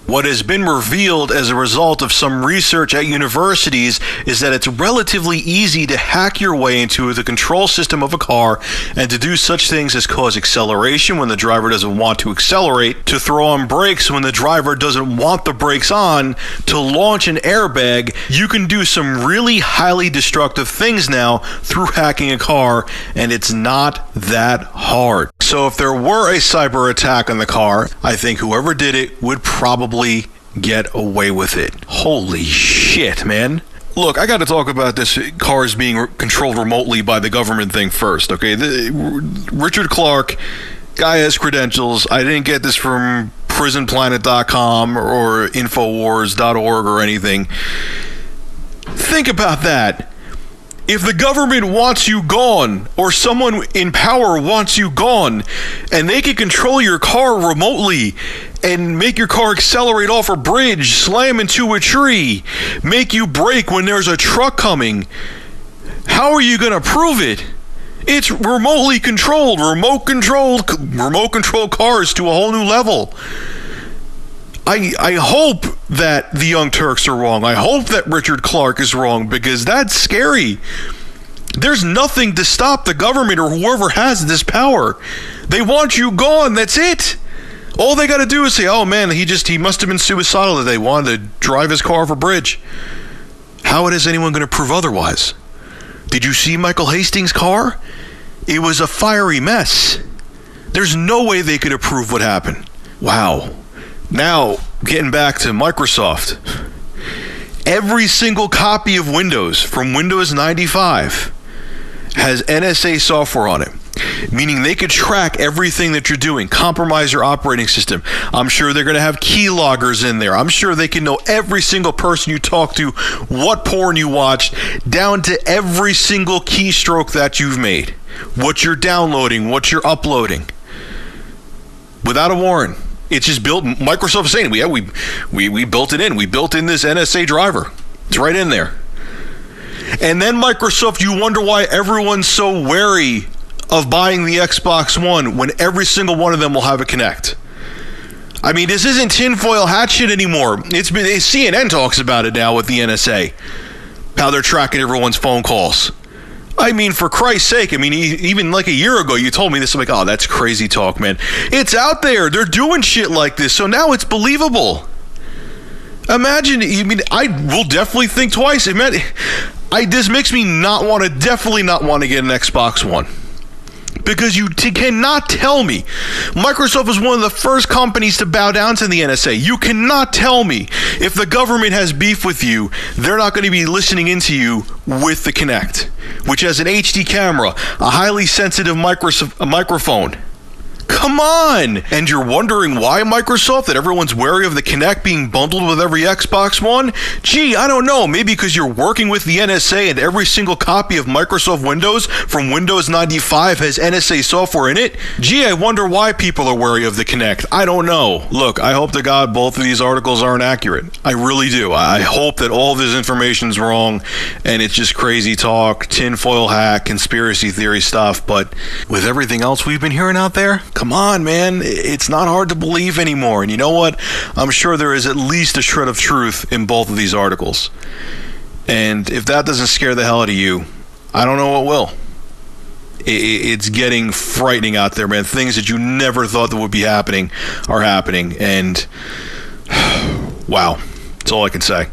What has been revealed as a result of some research at universities is that it's relatively easy to hack your way into the control system of a car and to do such things as cause acceleration when the driver doesn't want to accelerate, to throw on brakes when the driver doesn't want the brakes on, to launch an airbag. You can do some really highly destructive things now through hacking a car, and it's not that hard. So if there were a cyber attack on the car, I think whoever did it would probably get away with it. Holy shit, man. Look, I got to talk about this cars being controlled remotely by the government thing first, okay? Richard Clark, guy has credentials. I didn't get this from prisonplanet.com or infowars.org or anything. Think about that. If the government wants you gone, or someone in power wants you gone, and they can control your car remotely and make your car accelerate off a bridge, slam into a tree, make you brake when there's a truck coming, how are you going to prove it? It's remotely controlled, remote control cars to a whole new level. I hope that the Young Turks are wrong. I hope that Richard Clark is wrong, because that's scary. There's nothing to stop the government or whoever has this power. They want you gone. That's it. All they got to do is say, oh man, he must have been suicidal that they wanted to drive his car off a bridge. How is anyone going to prove otherwise? Did you see Michael Hastings' car? It was a fiery mess. There's no way they could have proved what happened. Wow. Now, getting back to Microsoft. Every single copy of Windows from Windows 95 has NSA software on it, meaning they could track everything that you're doing, compromise your operating system. I'm sure they're going to have keyloggers in there. I'm sure they can know every single person you talk to, what porn you watched, down to every single keystroke that you've made, what you're downloading, what you're uploading, without a warrant. It's just built. Microsoft is saying, we built it in. We built in this NSA driver. It's right in there. And then Microsoft, you wonder why everyone's so wary of buying the Xbox One when every single one of them will have a Kinect. I mean, this isn't tinfoil hat shit anymore. CNN talks about it now with the NSA, how they're tracking everyone's phone calls. I mean, for Christ's sake, I mean, even like a year ago, you told me this. I'm like, oh, that's crazy talk, man. It's out there. They're doing shit like this. So now it's believable. Imagine, I will definitely think twice. This makes me definitely not want to get an Xbox One. Because you cannot tell me. Microsoft is one of the first companies to bow down to the NSA. You cannot tell me if the government has beef with you, they're not going to be listening into you with the Kinect, which has an HD camera, a highly sensitive microphone. Come on! And you're wondering why, Microsoft, that everyone's wary of the Kinect being bundled with every Xbox One? Gee, I don't know. Maybe because you're working with the NSA and every single copy of Microsoft Windows from Windows 95 has NSA software in it? Gee, I wonder why people are wary of the Kinect. I don't know. Look, I hope to God both of these articles aren't accurate. I really do. I hope that all of this information is wrong and it's just crazy talk, tinfoil hat, conspiracy theory stuff. But with everything else we've been hearing out there, come on, man. It's not hard to believe anymore. And you know what? I'm sure there is at least a shred of truth in both of these articles. And if that doesn't scare the hell out of you, I don't know what will. It's getting frightening out there, man. Things that you never thought that would be happening are happening. And wow, that's all I can say.